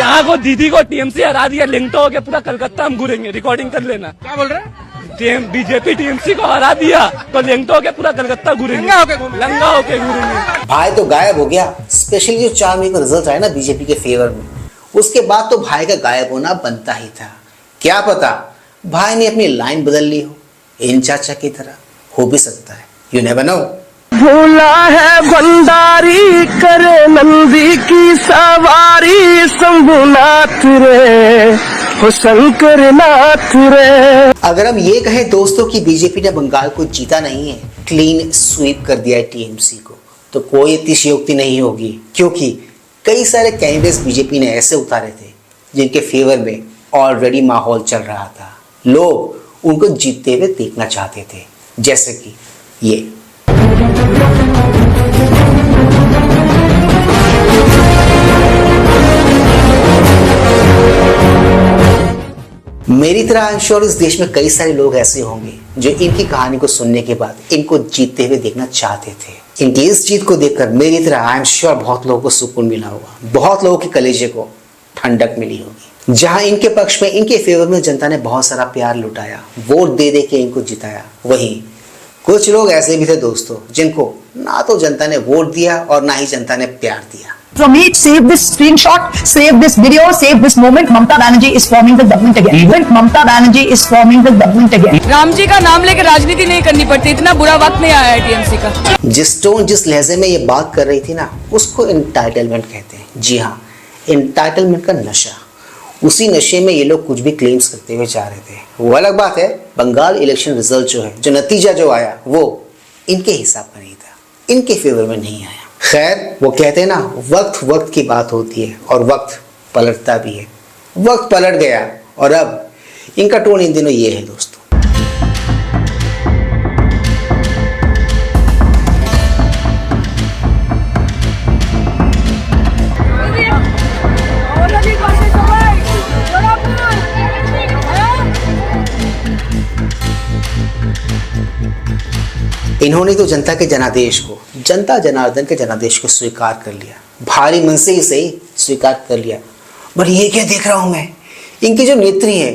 यहाँ को दीदी को टीएमसी हरा दिया, लिंक तो हो गया, पूरा कलकत्ता हम घूरेंगे, रिकॉर्डिंग कर लेना। क्या बोल रहे हैं? बीजेपी टीएमसी को हरा दिया तो लिंक तो हो गया, पूरा कलकत्ता घूरेंगे, लंगा होके घूरेंगे। भाई तो गायब हो गया। स्पेशली जो 4 मई को रिजल्ट आया ना बीजेपी के फेवर में, उसके बाद तो भाई का गायब होना बनता ही था। क्या पता भाई ने अपनी लाइन बदल ली हो, इन चाचा की तरह, हो भी सकता है, यू नेवर नो। भूला है भंडारी करे नंदी की सवारी, शंभुनाथ रे हो शंकर नाथ रे। अगर हम ये कहें दोस्तों कि बीजेपी ने बंगाल को जीता नहीं है, क्लीन स्वीप कर दिया है टीएमसी को, तो कोई अतिशयोक्ति नहीं होगी, क्योंकि कई सारे कैंडिडेट्स बीजेपी ने ऐसे उतारे थे जिनके फेवर में ऑलरेडी माहौल चल रहा था, लोग उनको जीतते हुए देखना चाहते थे, जैसे कि ये। मेरी तरह आई एम श्योर इस देश में कई सारे लोग ऐसे होंगे जो इनकी कहानी को सुनने के बाद इनको जीतते हुए देखना चाहते थे। इनकी इस जीत को देखकर मेरी तरह आई एम श्योर बहुत लोगों को सुकून मिला होगा, बहुत लोगों के कलेजे को ठंडक मिली होगी। जहां इनके पक्ष में, इनके फेवर में जनता ने बहुत सारा प्यार लुटाया, वोट दे दे के इनको जिताया, वहीं कुछ लोग ऐसे भी थे दोस्तों जिनको ना तो जनता ने वोट दिया और ना ही जनता ने प्यार दिया। From me, save this screenshot, save this video, save this moment. Mamata Banerjee is forming the government again. Even Mamata Banerjee is forming the government again. Ram ji का नाम लेकर राजनीति नहीं करनी पड़ती, इतना बुरा वक्त नहीं आया है टीएमसी का। जिस टोन, जिस लहजे में ये बात कर रही थी ना, उसको एंटाइटलमेंट कहते हैं। जी हाँ, एंटाइटलमेंट का नशा। उसी नशे में ये लोग कुछ भी क्लेम्स करते हुए जा रहे थे। वो अलग बात है, बंगाल इलेक्शन रिजल्ट जो है, जो नतीजा जो आया, वो इनके हिसाब का नहीं था, इनके फेवर में नहीं आया। खैर, वो कहते हैं ना, वक्त वक्त की बात होती है और वक्त पलटता भी है। वक्त पलट गया और अब इनका टोन इन दिनों ये है दोस्तों। इन्होंने तो जनता के जनादेश को, जनता जनार्दन के जनादेश को स्वीकार कर लिया, भारी मन से ही सही स्वीकार कर लिया। बट ये क्या देख रहा हूं मैं, इनकी जो नेत्री है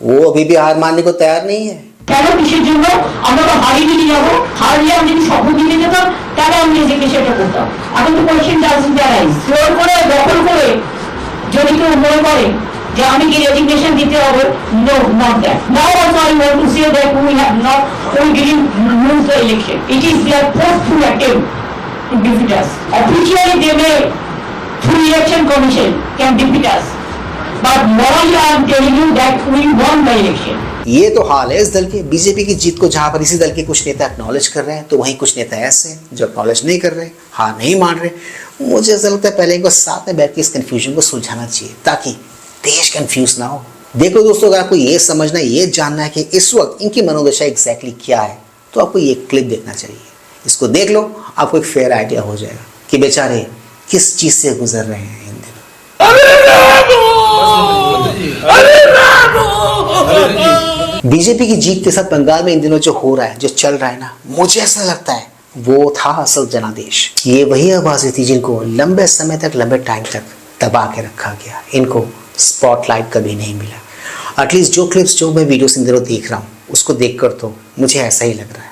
वो अभी भी हार मानने को तैयार नहीं है। যে আমি কি রেজিগনেশন দিতে হবে, no not that. Now also I want to say that we have not, we didn't lose the election, it is their forceful attempt to defeat us. Officially they may through election commission can defeat us, but morally I am telling you that we won the election. ये तो हाल है इस दल के, BJP की जीत को जहां पर इसी दल के कुछ नेता एक्नॉलेज कर रहे हैं, तो वहीं कुछ नेता ऐसे हैं जो एक्नॉलेज नहीं कर रहे, हार नहीं मान रहे। मुझे ऐसा लगता है पहले इनको साथ में बैठ के इस कंफ्यूजन को सुलझाना चाहिए, ताकि देश कंफ्यूज ना हो। देखो दोस्तों, अगर आपको ये समझना, ये जानना है कि इस वक्त इनकी मनोदशा एग्जैक्टली क्या है, तो आपको ये क्लिप देखना चाहिए। इसको देख लो, आपको एक फेयर आइडिया हो जाएगा कि बेचारे किस चीज से गुजर रहे हैं इन दिनों। बीजेपी की जीत के साथ बंगाल में इन दिनों जो हो रहा है, जो चल रहा है ना, मुझे ऐसा लगता है वो था असल जनादेश। ये वही आवाजें थी जिनको लंबे समय तक, लंबे टाइम तक दबा के रखा गया, इनको स्पॉटलाइट कभी नहीं मिला। एटलीस्ट जो क्लिप्स, जो मैं वीडियोस इन दिनों देख रहा हूँ, उसको देखकर तो मुझे ऐसा ही लग रहा है।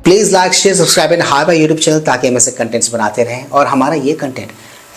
Please like, share, subscribe and high my YouTube channel, ताकि हम ऐसे कंटेंट्स बनाते रहें और हमारा ये कंटेंट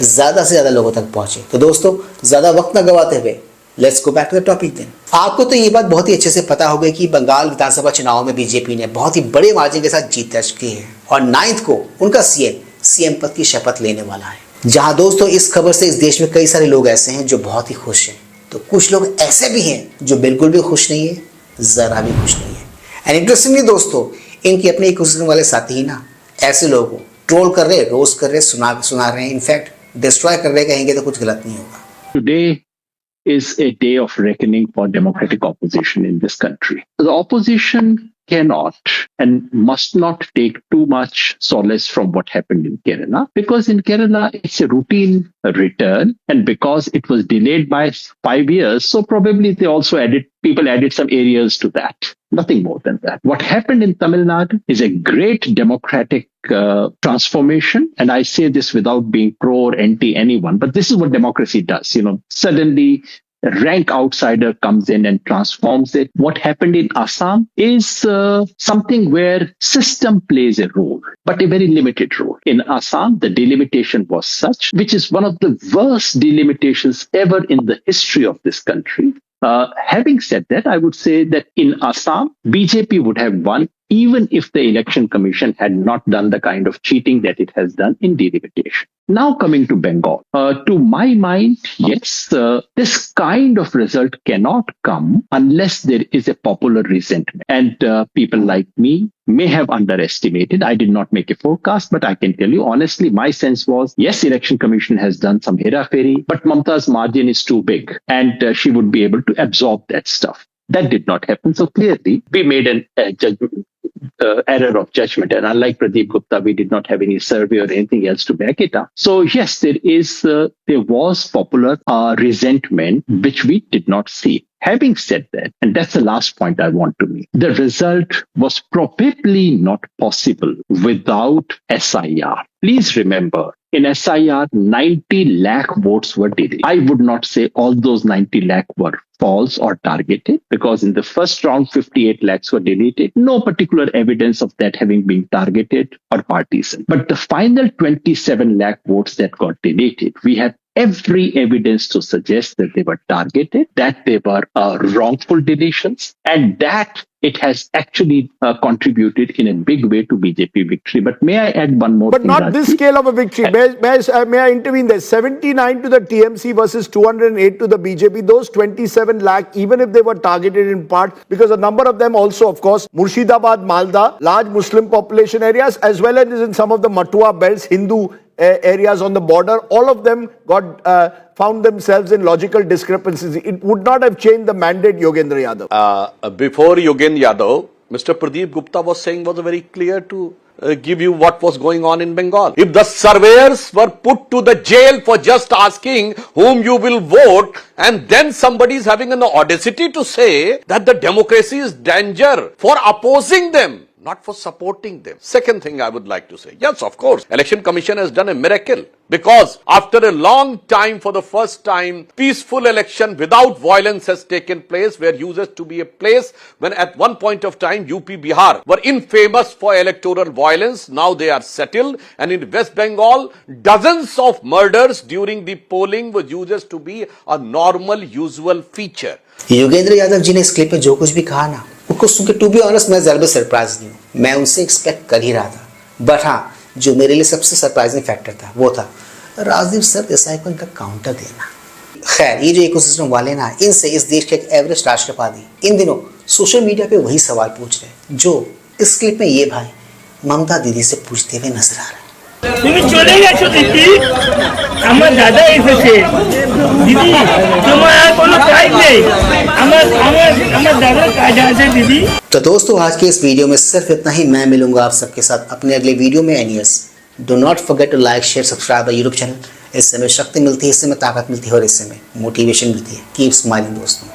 ज्यादा से ज्यादा लोगों तक पहुंचे। तो दोस्तों, ज्यादा वक्त न गवाते हुए let's go back to the topic then. आपको तो ये बात बहुत ही अच्छे से पता होगी कि बंगाल विधानसभा चुनाव में बीजेपी ने बहुत ही बड़े मार्जिन के साथ जीत दर्ज की है और 9 को उनका सीएम पद की शपथ लेने वाला है। जहां दोस्तों, इस खबर से इस देश में कई सारे लोग ऐसे हैं जो बहुत ही खुश हैं, तो कुछ लोग ऐसे भी हैं जो बिल्कुल भी खुश नहीं है, जरा भी खुश नहीं है। एंड इंटरेस्टिंगली दोस्तों, इनके अपने इकोसिस्टम वाले साथी ही ना ऐसे लोगों को ट्रोल कर रहे, रोस्ट कर रहे, सुना रहे हैं, इनफैक्ट डिस्ट्रॉय कर रहे, कहेंगे तो कुछ गलत नहीं होगा। Today is a day of reckoning for democratic opposition in this country. The opposition cannot and must not take too much solace from what happened in Kerala, because in Kerala it's a routine return, and because it was delayed by 5 years, so probably people added some areas to that. Nothing more than that. What happened in Tamil Nadu is a great democratic transformation, and I say this without being pro or anti anyone, but this is what democracy does. Suddenly a rank outsider comes in and transforms it. What happened in Assam is something where system plays a role, but a very limited role. In Assam, the delimitation was such, which is one of the worst delimitations ever in the history of this country. Having said that, I would say that in Assam, BJP would have won even if the election commission had not done the kind of cheating that it has done in delimitation. Now coming to Bengal, to my mind, yes, this kind of result cannot come unless there is a popular resentment. And people like me may have underestimated. I did not make a forecast, but I can tell you honestly, my sense was, yes, election commission has done some hera-feri, but Mamta's margin is too big and she would be able to absorb that stuff. That did not happen. So clearly, we made an error of judgment. And unlike Pradeep Gupta, we did not have any survey or anything else to back it up. So yes, there was popular resentment, which we did not see. Having said that, and that's the last point I want to make, the result was probably not possible without SIR. Please remember, in SIR, 90 lakh votes were delayed. I would not say all those 90 lakh were false or targeted, because in the first round, 58 lakhs were deleted. No particular evidence of that having been targeted or partisan. But the final 27 lakh votes that got deleted, we have every evidence to suggest that they were targeted, that they were wrongful deletions, and that it has actually contributed in a big way to BJP victory. But may I add one more but thing? But Rajdeep? not this scale of a victory. May I intervene there? 79 to the TMC versus 208 to the BJP. Those 27 lakh, even if they were targeted in part, because a number of them also, of course, Murshidabad, Malda, large Muslim population areas, as well as in some of the Matua belts, Hindu areas on the border, all of them found themselves in logical discrepancies. It would not have changed the mandate, Yogendra Yadav. Before Yogendra Yadav, Mr. Pradeep Gupta was saying was very clear to give you what was going on in Bengal. If the surveyors were put to the jail for just asking whom you will vote, and then somebody is having an audacity to say that the democracy is danger for opposing them, not for supporting them. Second thing I would like to say, yes, of course, Election Commission has done a miracle, because after a long time, for the first time, peaceful election without violence has taken place, where used to be a place when at one point of time UP Bihar were infamous for electoral violence. Now they are settled, and in West Bengal, dozens of murders during the polling were used to be a normal, usual feature. Yogendra Yadav ji ने इस clip में जो कुछ भी कहा ना, उसको सुन के टू बी ऑनेस्ट मैं जरा भी सरप्राइज नहीं हूँ। मैं उनसे एक्सपेक्ट कर ही रहा था, बट हाँ, जो मेरे लिए सबसे सरप्राइजिंग फैक्टर था वो था राजदीप सरदेसाई को इनका काउंटर देना। खैर, ये जो इकोसिस्टम वाले ना, इनसे इस देश के एक एवरेज राष्ट्रवादी इन दिनों सोशल मीडिया पे वही सवाल पूछ रहे हैं जो इस क्लिप में ये भाई ममता दीदी से पूछते हुए नजर आ रहे हैं। তুমি চলে গেছো দিদি, আমার দাদা এসেছে দিদি, তোমার আর কোনো কাজ নেই, আমার দাদার কাজ আছে दिदी। तो दोस्तों, आज के इस वीडियो में सिर्फ इतना ही। मैं मिलूंगा आप सबके साथ अपने अगले वीडियो में। Anyways, do not forget to like, share, subscribe YouTube channel. इससे हमें शक्ति मिलती है, इससे हमें ताकत मिलती है और इससे हमें मोटिवेशन मिलती है। कीप स्माइलिंग दोस्तों।